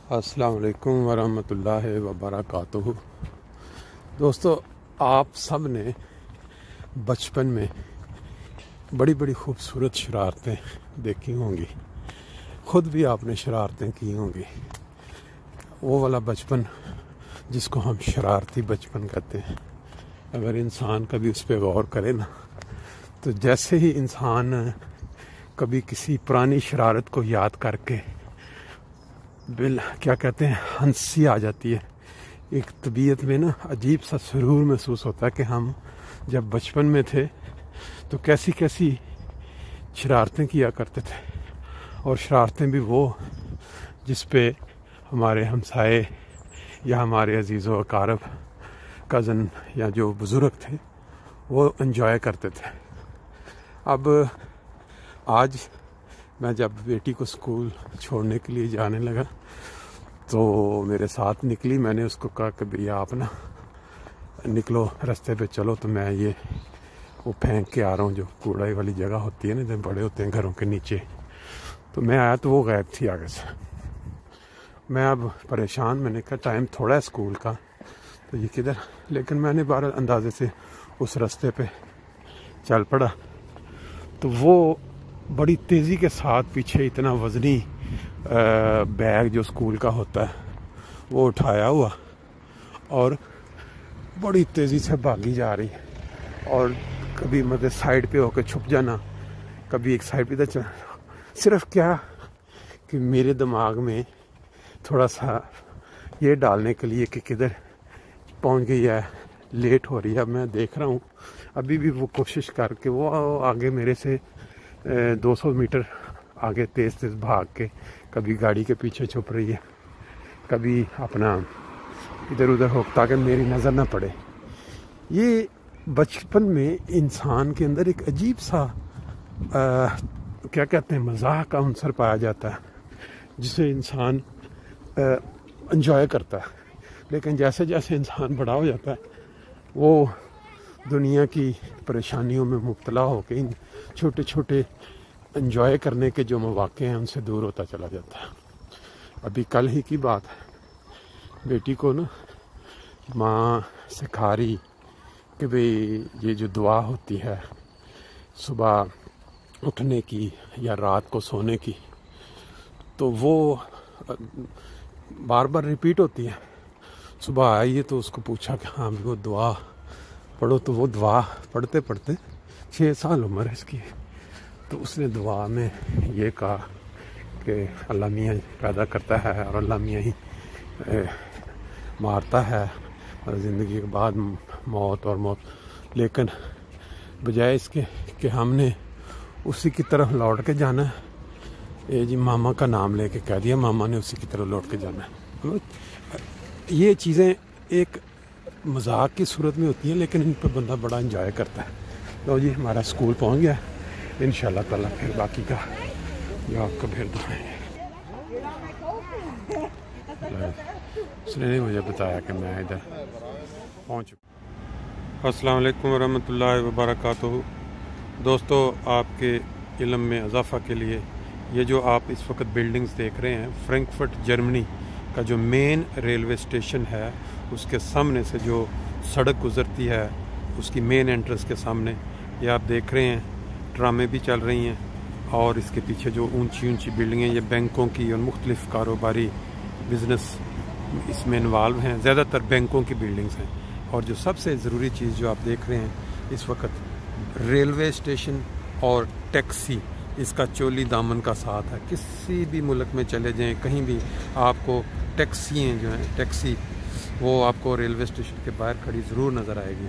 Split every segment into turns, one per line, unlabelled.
अस्सलाम वालेकुम वरहमतुल्लाहि वबरकातुहू। दोस्तों, आप सब ने बचपन में बड़ी बड़ी खूबसूरत शरारतें देखी होंगी, ख़ुद भी आपने शरारतें की होंगी। वो वाला बचपन जिसको हम शरारती बचपन कहते हैं, अगर इंसान कभी उस पर गौर करे ना, तो जैसे ही इंसान कभी किसी पुरानी शरारत को याद करके क्या कहते हैं, हंसी आ जाती है। एक तबीयत में ना अजीब सा सुरूर महसूस होता है कि हम जब बचपन में थे तो कैसी कैसी शरारतें किया करते थे, और शरारतें भी वो जिस पे हमारे हमसाए या हमारे अजीज़ व अकारब कज़न या जो बुज़ुर्ग थे वो एंजॉय करते थे। अब आज मैं जब बेटी को स्कूल छोड़ने के लिए जाने लगा तो मेरे साथ निकली। मैंने उसको कहा कि भैया आप ना निकलो, रास्ते पे चलो, तो मैं ये वो फेंक के आ रहा हूँ, जो कूड़ा वाली जगह होती है ना, जब बड़े होते हैं घरों के नीचे। तो मैं आया तो वो गायब थी आगे से। मैं अब परेशान, मैंने कहा टाइम थोड़ा है स्कूल का, तो ये किधर, लेकिन मैंने बार अंदाजे से उस रास्ते पे चल पड़ा तो वो बड़ी तेज़ी के साथ पीछे इतना वज़नी बैग जो स्कूल का होता है वो उठाया हुआ और बड़ी तेज़ी से भागी जा रही है। और कभी मतलब साइड पे होकर छुप जाना, कभी एक साइड पे इधर चल, सिर्फ क्या कि मेरे दिमाग में थोड़ा सा ये डालने के लिए कि किधर पहुंच गई है, लेट हो रही है। मैं देख रहा हूँ अभी भी वो कोशिश करके वो आगे मेरे से 200 मीटर आगे तेज़ तेज़ भाग के कभी गाड़ी के पीछे छुप रही है, कभी अपना इधर उधर हो ताकि मेरी नज़र ना पड़े। ये बचपन में इंसान के अंदर एक अजीब सा क्या कहते हैं, मज़ाक का अंसर पाया जाता है जिसे इंसान एंजॉय करता है। लेकिन जैसे जैसे इंसान बड़ा हो जाता है वो दुनिया की परेशानियों में मुब्तला होकर इन छोटे छोटे एंजॉय करने के जो मौके हैं उनसे दूर होता चला जाता है। अभी कल ही की बात है, बेटी को ना माँ सिखा रही कि भाई ये जो दुआ होती है सुबह उठने की या रात को सोने की, तो वो बार बार रिपीट होती है। सुबह आई है तो उसको पूछा कि हाँ वो दुआ पढ़ो, तो वो दुआ पढ़ते पढ़ते 6 साल उम्र है इसकी, तो उसने दुआ में ये कहा कि अल्लाह मियाँ पैदा करता है और अल्लाह मियाँ ही मारता है, और ज़िंदगी के बाद मौत और मौत। लेकिन बजाय इसके कि हमने उसी की तरफ लौट के जाना है, ये जी मामा का नाम लेके कह दिया, मामा ने उसी की तरफ लौट के जाना है। ये चीज़ें एक मजाक की सूरत में होती हैं, लेकिन इन पर बंदा बड़ा इंजॉय करता है। तो जी हमारा स्कूल पहुंच गया, इंशाल्लाह ताला फिर बाकी का जो आपको फिर दिखाएंगे। उसने नहीं मुझे बताया कि मैं इधर पहुंच चुका। अस्सलाम वालेकुम वरहमतुल्लाहि वबरकातुहू। दोस्तों, आपके इल्म में इजाफ़ा के लिए ये जो आप इस वक्त बिल्डिंग्स देख रहे हैं, फ्रैंकफर्ट जर्मनी का जो मेन रेलवे स्टेशन है उसके सामने से जो सड़क गुज़रती है उसकी मेन एंट्रेंस के सामने ये आप देख रहे हैं, ट्रामें भी चल रही हैं, और इसके पीछे जो ऊंची ऊंची बिल्डिंगें ये बैंकों की और मुख्तलिफ़ कारोबारी बिज़नेस इसमें इन्वॉल्व हैं। ज़्यादातर बैंकों की बिल्डिंग्स हैं। और जो सबसे ज़रूरी चीज़ जो आप देख रहे हैं इस वक्त, रेलवे स्टेशन और टैक्सी इसका चोली दामन का साथ है। किसी भी मुल्क में चले जाएं, कहीं भी आपको टैक्सियाँ जो हैं, टैक्सी वो आपको रेलवे स्टेशन के बाहर खड़ी ज़रूर नज़र आएगी।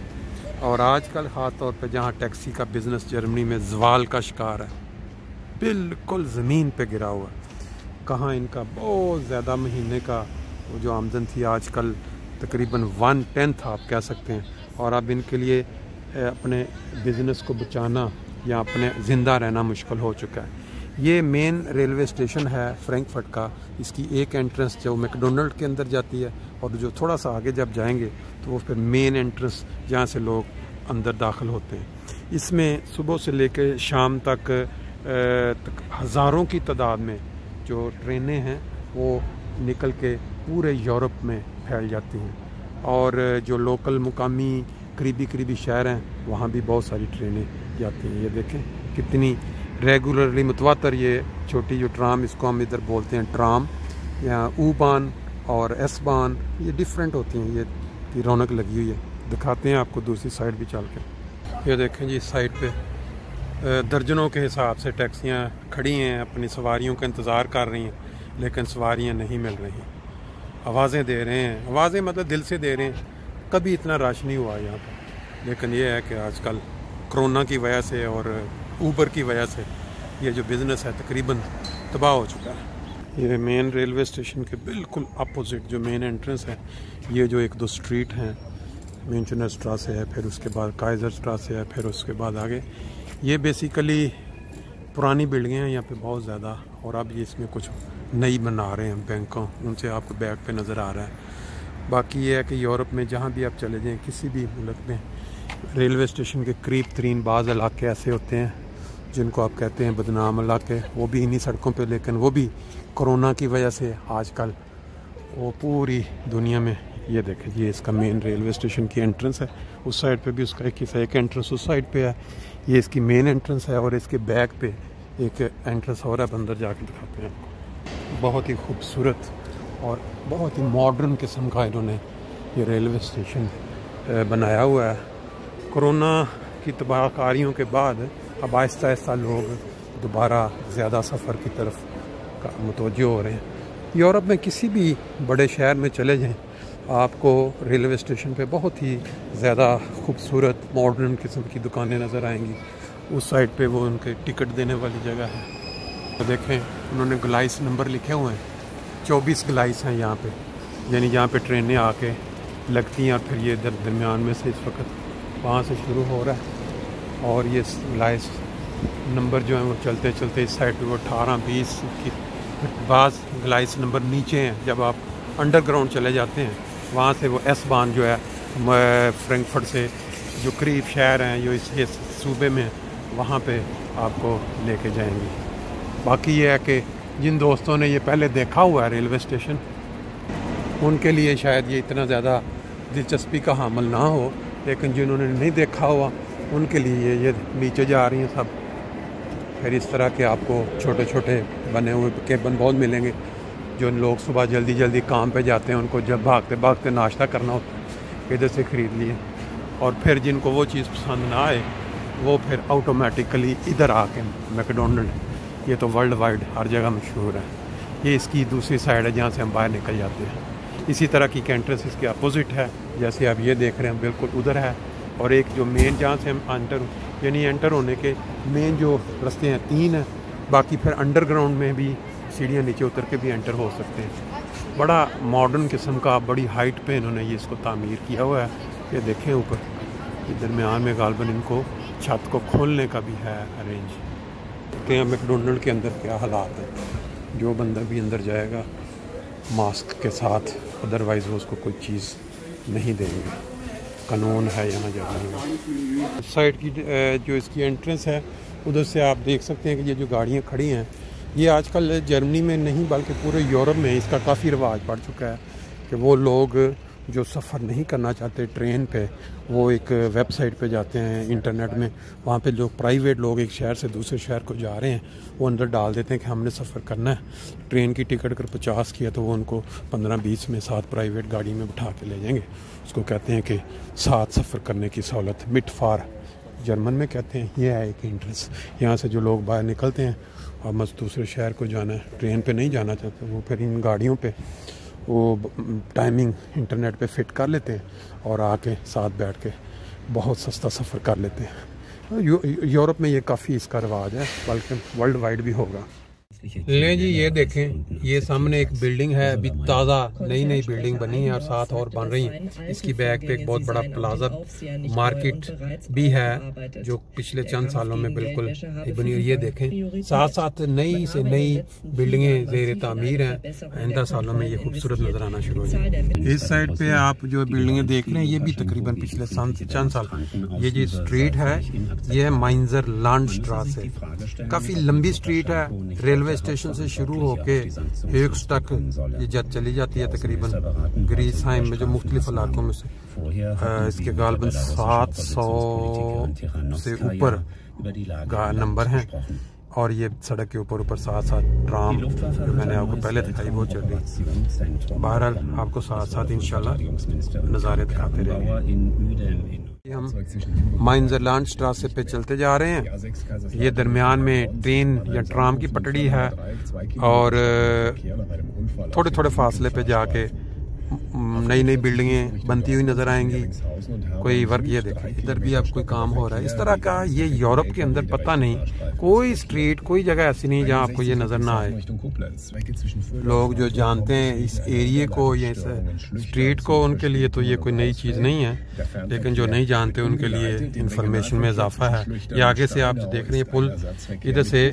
और आजकल ख़ास तौर पे जहाँ टैक्सी का बिज़नेस जर्मनी में ज़वाल का शिकार है, बिल्कुल ज़मीन पे गिरा हुआ। कहाँ इनका बहुत ज़्यादा महीने का वो जो आमदन थी आजकल तकरीबन 1/10 आप कह सकते हैं। और अब इनके लिए अपने बिज़नेस को बचाना या अपने ज़िंदा रहना मुश्किल हो चुका है। ये मेन रेलवे स्टेशन है फ्रैंकफर्ट का। इसकी एक एंट्रेंस जो मैकडोनल्ड के अंदर जाती है, और जो थोड़ा सा आगे जब जाएंगे तो वो फिर मेन एंट्रेंस जहाँ से लोग अंदर दाखिल होते हैं। इसमें सुबह से लेकर शाम तक हज़ारों की तादाद में जो ट्रेनें हैं वो निकल के पूरे यूरोप में फैल जाती हैं। और जो लोकल मुकामी करीबी शहर हैं वहाँ भी बहुत सारी ट्रेनें जाती हैं। ये देखें कितनी रेगुलरली मुतवातर ये छोटी जो ट्राम, इसको हम इधर बोलते हैं ट्राम या ऊ-बान और एस-बान, ये डिफरेंट होती हैं। ये रौनक लगी हुई है, दिखाते हैं आपको दूसरी साइड भी चल के। ये देखें जी, इस साइड पे दर्जनों के हिसाब से टैक्सियाँ खड़ी हैं, अपनी सवारियों का इंतज़ार कर रही हैं, लेकिन सवारियाँ नहीं मिल रही। आवाज़ें दे रहे हैं, आवाज़ें मतलब दिल से दे रहे हैं। कभी इतना रश नहीं हुआ यहाँ पर, लेकिन ये है कि आजकल कोरोना की वजह से और ऊबर की वजह से ये जो बिज़नेस है तकरीबन तबाह हो चुका है। ये मेन रेलवे स्टेशन के बिल्कुल अपोजिट जो मेन एंट्रेंस है, ये जो एक दो स्ट्रीट हैं, मेंचनर स्ट्रासे है, फिर उसके बाद काइजर स्ट्रासे है, फिर उसके बाद आगे ये बेसिकली पुरानी बिल्डिंगें हैं यहाँ पे बहुत ज़्यादा। और अब ये इसमें कुछ नई बना रहे हैं बैंकों, उनसे आपको बैक पे नज़र आ रहा है। बाकी ये है कि यूरोप में जहाँ भी आप चले जाएँ, किसी भी मुल्क में, रेलवे स्टेशन के करीब तरीन बाज़ इलाके ऐसे होते हैं जिनको आप कहते हैं बदनाम इलाके, वो भी इन्हीं सड़कों पे, लेकिन वो भी कोरोना की वजह से आजकल वो पूरी दुनिया में। ये देखें, ये इसका मेन रेलवे स्टेशन की एंट्रेंस है। उस साइड पे भी उसका एक एंट्रेंस उस साइड पे है। ये इसकी मेन एंट्रेंस है और इसके बैक पे एक एंट्रेंस और है, अंदर जाके दिखाते हैं आपको। बहुत ही खूबसूरत और बहुत ही मॉडर्न किस्म का इन्होंने ये रेलवे स्टेशन बनाया हुआ है। कोरोना की तबाहकारियों के बाद अब आहिस्ता आहिस्ता लोग दोबारा ज़्यादा सफ़र की तरफ मुतवज्जो हो रहे हैं। यूरोप में किसी भी बड़े शहर में चले जाएं, आपको रेलवे स्टेशन पे बहुत ही ज़्यादा खूबसूरत मॉडर्न किस्म की दुकानें नज़र आएंगी। उस साइड पे वो उनके टिकट देने वाली जगह है। तो देखें, उन्होंने ग्लाइस नंबर लिखे हुए हैं, 24 ग्लाइस हैं यहाँ पे, यानी जहाँ पे ट्रेनें आके लगती हैं। और फिर ये इधर दरमियान में से इस वक्त वहाँ से शुरू हो रहा है और ये ग्लाइस नंबर जो है वो चलते चलते इस साइड पे वो 18, 20 की बाज़ ग्लाइस नंबर नीचे हैं। जब आप अंडरग्राउंड चले जाते हैं वहाँ से वो एस-बान जो है फ्रैंकफर्ट से जो करीब शहर हैं जो इस सूबे में, वहाँ पे आपको लेके जाएंगी। बाकी ये है कि जिन दोस्तों ने ये पहले देखा हुआ है रेलवे स्टेशन, उनके लिए शायद ये इतना ज़्यादा दिलचस्पी का हामिल ना हो, लेकिन जिन्होंने नहीं देखा हुआ उनके लिए ये नीचे जा रही हैं सब। फिर इस तरह के आपको छोटे छोटे बने हुए केबिन बहुत मिलेंगे। जो लोग सुबह जल्दी जल्दी काम पे जाते हैं, उनको जब भागते भागते नाश्ता करना होता है, इधर से ख़रीद लिए। और फिर जिनको वो चीज़ पसंद ना आए, वो फिर ऑटोमेटिकली इधर आके मैकडोनल्ड, ये तो वर्ल्ड वाइड हर जगह मशहूर है। ये इसकी दूसरी साइड है जहाँ से हम बाहर निकल जाते हैं। इसी तरह की एंट्रेंस इसके अपोजिट है, जैसे आप ये देख रहे हैं बिल्कुल उधर है। और एक जो मेन जहाँ से हम एंटर होने के मेन जो रास्ते हैं 3 हैं। बाकी फिर अंडरग्राउंड में भी सीढ़ियाँ नीचे उतर के भी एंटर हो सकते हैं। बड़ा मॉडर्न किस्म का, बड़ी हाइट पे इन्होंने ये इसको तामीर किया हुआ है। ये देखें ऊपर दरमियान में गालबन इनको छत को खोलने का भी है अरेंज। देखते हैं मैकडोनल्ड के अंदर क्या हालात है। जो बंदा भी अंदर जाएगा मास्क के साथ, अदरवाइज़ वो उसको कोई चीज़ नहीं देंगे। कानून है यहाँ जाने का। साइड की जो इसकी एंट्रेंस है, उधर से आप देख सकते हैं कि ये जो गाड़ियाँ खड़ी हैं, ये आजकल जर्मनी में नहीं बल्कि पूरे यूरोप में इसका काफ़ी रिवाज पड़ चुका है कि वो लोग जो सफ़र नहीं करना चाहते ट्रेन पे, वो एक वेबसाइट पे जाते हैं इंटरनेट में। वहाँ पे जो प्राइवेट लोग एक शहर से दूसरे शहर को जा रहे हैं, वो अंदर डाल देते हैं कि हमने सफ़र करना है। ट्रेन की टिकट अगर 50 की है तो वो उनको 15-20 में साथ प्राइवेट गाड़ी में बिठा के ले जाएंगे। उसको कहते हैं कि साथ सफ़र करने की सहूलत, मिटफार जर्मन में कहते हैं। ये है एक इंटरेस्ट। यहाँ से जो लोग बाहर निकलते हैं और बस दूसरे शहर को जाना है, ट्रेन पे नहीं जाना चाहते, वो फिर इन गाड़ियों पे वो टाइमिंग इंटरनेट पे फिट कर लेते हैं और आके साथ बैठ के बहुत सस्ता सफ़र कर लेते हैं। यूरोप में ये काफ़ी इसका रिवाज है, बल्कि वर्ल्ड वाइड भी होगा। ले जी, ये देखें, ये सामने एक बिल्डिंग है, अभी ताज़ा नई बिल्डिंग बनी है और साथ और बन रही है। इसकी बैक पे एक बहुत बड़ा प्लाजा मार्केट भी है जो पिछले चंद सालों में बिल्कुल बनी हुई। ये देखें, साथ साथ नई से नई बिल्डिंगें ज़ेर तामीर हैं। आइंदा सालों में ये खूबसूरत नजर आना शुरू हो जाएगी। इस साइड पे आप जो बिल्डिंगें देख रहे हैं, ये भी तकरीबन पिछले चंद साल, ये जो स्ट्रीट है ये माइंजर लैंड स्ट्रास है। काफ़ी लंबी स्ट्रीट है, रेलवे रेलवे स्टेशन से शुरू होके हेक्स तक ये जब चली जाती है तकरीबन ग्रीसहाइम में, जो मुख्तलिफ इलाकों में से इसके गालबन 700 से ऊपर नंबर हैं। और ये सड़क के ऊपर साथ साथ ट्राम जो मैंने आपको पहले दिखाई वो चल रही। बहरहाल आपको साथ साथ इंशाल्लाह नज़ारे दिखाते रहेंगे। हम माइनजरलैंड स्ट्रासे पे चलते जा रहे हैं। ये दरमियान में ट्रेन या ट्राम की पटड़ी है और थोड़े थोड़े फासले पे जाके नई नई बिल्डिंगें बनती हुई नजर आएंगी। कोई वर्क, ये देखिए इधर भी अब कोई काम हो रहा है इस तरह का। ये यूरोप के अंदर पता नहीं कोई स्ट्रीट, कोई जगह ऐसी नहीं जहां आपको ये नजर ना आए। लोग जो जानते हैं इस एरिए को या इस स्ट्रीट को, उनके लिए तो ये कोई नई चीज़ नहीं है, लेकिन जो नहीं जानते उनके लिए इंफॉर्मेशन में इजाफा है। ये आगे से आप जो देख रहे हैं पुल, इधर से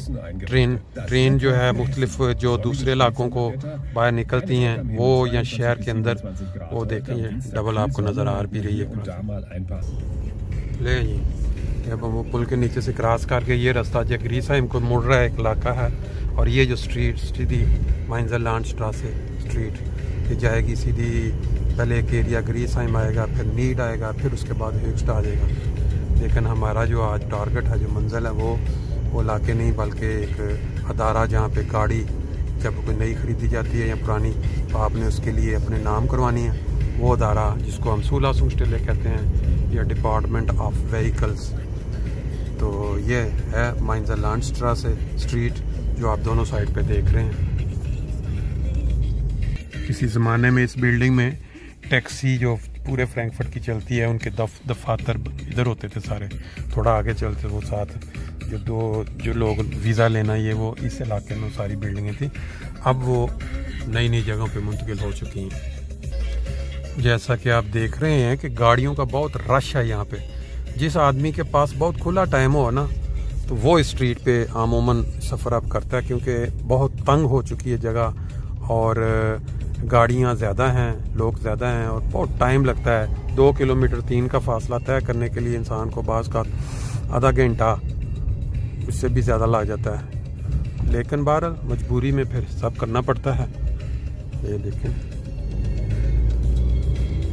ट्रेन जो है मुख्तलिफ जो दूसरे इलाकों को बाहर निकलती हैं वो, या शहर के अंदर वो देखेंगे डबल आपको नजर आ भी रही है। ले जी अब वो पुल के नीचे से क्रॉस करके ये रास्ता जो ग्रीसहाइम को मुड़ रहा है एक इलाका है, और ये जो स्ट्रीट सीधी माइनजरलैंड स्ट्रासे स्ट्रीट ये जाएगी सीधी। पहले एक एरिया ग्रीसहाइम आएगा, फिर नीड आएगा, फिर उसके बाद हेक्स्ट आ जाएगा। लेकिन हमारा जो आज टारगेट है, जो मंजिल है, वो इलाके नहीं बल्कि एक अदारा जहाँ पे गाड़ी जब कोई नई खरीदी जाती है या पुरानी तो आपने उसके लिए अपने नाम करवानी है, वो अदारा जिसको हम सूलासुंगस्टेले कहते हैं, या डिपार्टमेंट ऑफ व्हीकल्स। तो ये है माइनजरलैंड स्ट्रासे स्ट्रीट जो आप दोनों साइड पे देख रहे हैं। किसी ज़माने में इस बिल्डिंग में टैक्सी जो पूरे फ्रैंकफर्ट की चलती है, उनके दफातर इधर होते थे सारे, थोड़ा आगे चलते वो साथ जो लोग वीज़ा लेना, ये वो इस इलाके में सारी बिल्डिंगें थी। अब वो नई नई जगहों पे मुंतकिल हो चुकी हैं। जैसा कि आप देख रहे हैं कि गाड़ियों का बहुत रश है यहाँ पे। जिस आदमी के पास बहुत खुला टाइम हो ना, तो वो इस स्ट्रीट पे आमूमन सफ़र अब करता है, क्योंकि बहुत तंग हो चुकी है जगह और गाड़ियाँ ज़्यादा हैं, लोग ज़्यादा हैं और बहुत टाइम लगता है। 2 किलोमीटर 3 का फासला तय करने के लिए इंसान को बाज़ का आधा घंटा, उससे भी ज़्यादा लग जाता है। लेकिन बहरहाल मजबूरी में फिर सब करना पड़ता है। ये देखें,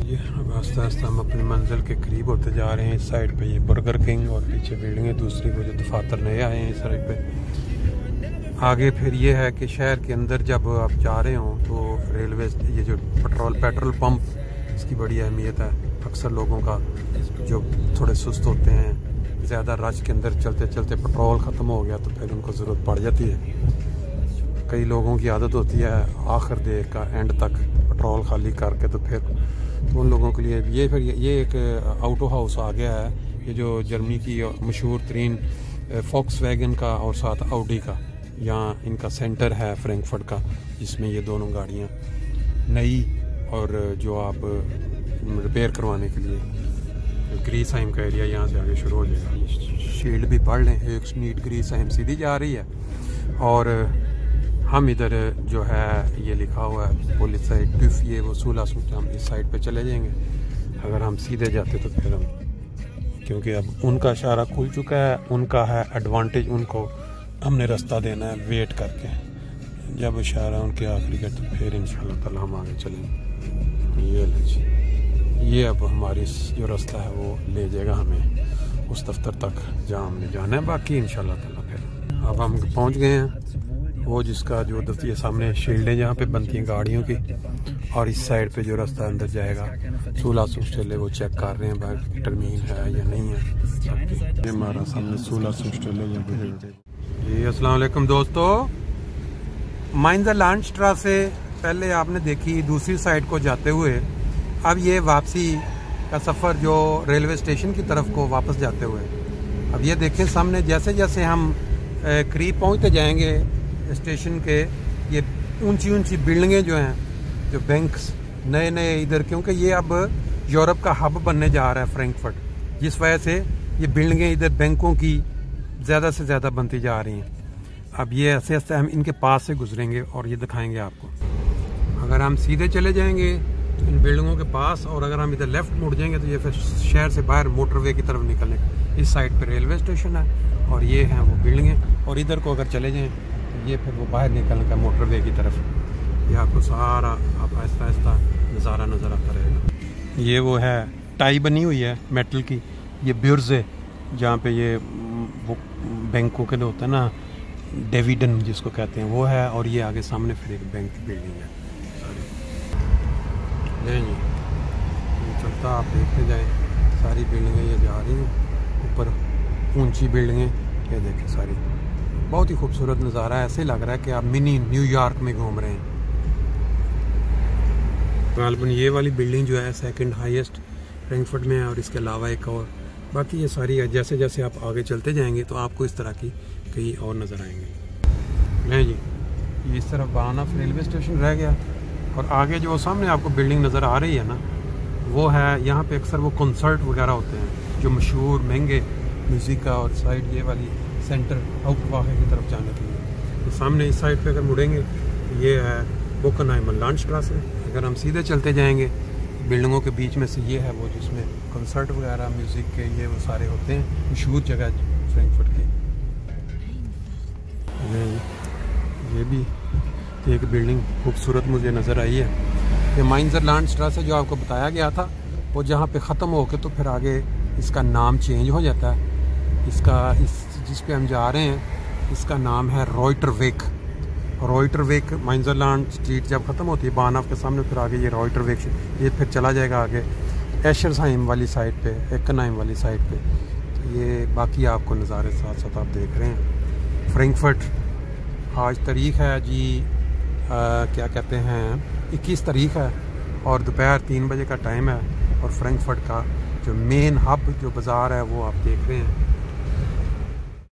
ये अब आस्ता आस्ता हम अपनी मंजिल के करीब होते जा रहे हैं। इस साइड पे ये बर्गर किंग और पीछे बिल्डिंग है दूसरी, वो जो दफातर नए आए हैं इस साइड पे। आगे फिर ये है कि शहर के अंदर जब आप जा रहे हो तो रेलवे, ये जो पेट्रोल पंप, इसकी बड़ी अहमियत है। अक्सर लोगों का जो थोड़े सुस्त होते हैं, ज़्यादा रश के अंदर चलते चलते पेट्रोल ख़त्म हो गया तो फिर उनको ज़रूरत पड़ जाती है। कई लोगों की आदत होती है आखिर देर का एंड तक पेट्रोल खाली करके, तो फिर तो उन लोगों के लिए ये एक ऑटो हाउस आ गया है। ये जो जर्मनी की मशहूर तरीन फॉक्सवैगन का और साथ ऑडी का यहाँ इनका सेंटर है फ्रैंकफर्ट का, जिसमें ये दोनों गाड़ियाँ नई और जो आप रिपेयर करवाने के लिए ग्रीसहाइम का एरिया यहाँ से आगे शुरू हो जाएगा। शील्ड भी पढ़ लें, एक नीट ग्रीसहाइम सीधी जा रही है और हम इधर जो है ये लिखा हुआ है पुलिस साइड ट्यूफ, ये वो सूलासुंगस्टेले, हम इस साइड पे चले जाएंगे। अगर हम सीधे जाते तो फिर हम, क्योंकि अब उनका इशारा खुल चुका है, उनका है एडवांटेज, उनको हमने रास्ता देना है वेट करके। जब इशारा उनके आखिरी का तो फिर इंशाल्लाह ताला हम आगे चलेंगे। ये अब हमारी जो रास्ता है वो ले जाएगा हमें उस दफ्तर तक जहाँ हमने जाना है। बाकी इंशाल्लाह ताला फिर अब हम पहुँच गए हैं वो जिसका जो दफ्तर, सामने शील्डें जहाँ पे बनती हैं गाड़ियों की, और इस साइड पे जो रास्ता अंदर जाएगा सूलासुंगस्टेले, वो चेक कर रहे हैं बाहर टर्मीन है या नहीं है सबकी। ये हमारा सामने सूलासुंगस्टेले। जी अस्सलाम वालेकुम दोस्तों, माइनजरलैंड स्ट्रासे पहले आपने देखी दूसरी साइड को जाते हुए, अब ये वापसी का सफ़र जो रेलवे स्टेशन की तरफ को वापस जाते हुए। अब ये देखें सामने, जैसे जैसे हम करीब पहुंचते जाएंगे स्टेशन के, ये ऊंची ऊंची बिल्डिंगें जो हैं, जो बैंक्स नए नए इधर, क्योंकि ये अब यूरोप का हब बनने जा रहा है फ्रैंकफर्ट, जिस वजह से ये बिल्डिंगें इधर बैंकों की ज़्यादा से ज़्यादा बनती जा रही हैं। अब ये ऐसे ऐसे हम इनके पास से गुजरेंगे और ये दिखाएंगे आपको। अगर हम सीधे चले जाएंगे इन बिल्डिंगों के पास, और अगर हम इधर लेफ्ट मुड़ जाएंगे तो ये फिर शहर से बाहर मोटरवे की तरफ निकलने। इस साइड पे रेलवे स्टेशन है और ये हैं वो बिल्डिंगें, और इधर को अगर चले जाएं ये फिर वो बाहर निकलने का मोटरवे की तरफ। ये आपको सारा आप आहिस्ता आहिस्ता नज़ारा नज़र आता रहेगा। ये वो है टाई बनी हुई है मेटल की, ये ब्यूर्स है जहाँ पे ये वो बैंकों के होता है ना, डिविडेंड जिसको कहते हैं वो है। और ये आगे सामने फिर एक बैंक की बिल्डिंग है सारी। नहीं ये चलता आप देखते जाएं, सारी बिल्डिंगें ये जा रही हैं ऊपर, ऊंची बिल्डिंगें ये देखें सारी। बहुत ही खूबसूरत नज़ारा है, ऐसे लग रहा है कि आप मिनी न्यूयॉर्क में घूम रहे हैं। गालबन ये वाली बिल्डिंग जो है सेकंड हाईएस्ट फ्रैंकफर्ट में है, और इसके अलावा एक और, बाकी ये सारी है। जैसे जैसे आप आगे चलते जाएंगे तो आपको इस तरह की कई और नज़र आएंगे। नहीं जी, ये इस तरफ बानाफ रेलवे स्टेशन रह गया, और आगे जो सामने आपको बिल्डिंग नज़र आ रही है ना, वो है यहाँ पे अक्सर वो कंसर्ट वगैरह होते हैं जो मशहूर महंगे म्यूज़िक का। और साइड ये वाली सेंटर आउटवाहे की तरफ जाने के लिए, तो सामने इस साइड पे अगर मुड़ेंगे ये है बोकनहाइमर लांडस्ट्रासे है। अगर हम सीधे चलते जाएंगे बिल्डिंगों के बीच में से ये है वो जिसमें कंसर्ट वगैरह म्यूज़िक के ये वो सारे होते हैं, मशहूर जगह फ्रैंकफर्ट की। ये भी एक बिल्डिंग खूबसूरत मुझे नज़र आई है, ये माइंजर लांडस्ट्रासे जो आपको बताया गया था, वो जहाँ पे ख़त्म हो के तो फिर आगे इसका नाम चेंज हो जाता है। इसका जिस पे हम जा रहे हैं इसका नाम है रॉयटरवेक। रॉयटरवेक माइंजरलैंड स्ट्रीट जब ख़त्म होती है बानाफ के सामने, फिर आगे ये रॉयटरवेक, ये फिर चला जाएगा आगे एशर्सहाइम वाली साइड पे, एक्कनहाइम वाली साइड पे। तो ये बाकी आपको नज़ारे साथ साथ आप देख रहे हैं। फ्रैंकफर्ट आज तारीख़ है जी क्या कहते हैं 21 तारीख़ है, और दोपहर 3 बजे का टाइम है, और फ्रैंकफर्ट का जो मेन हब जो बाज़ार है वो आप देख रहे हैं।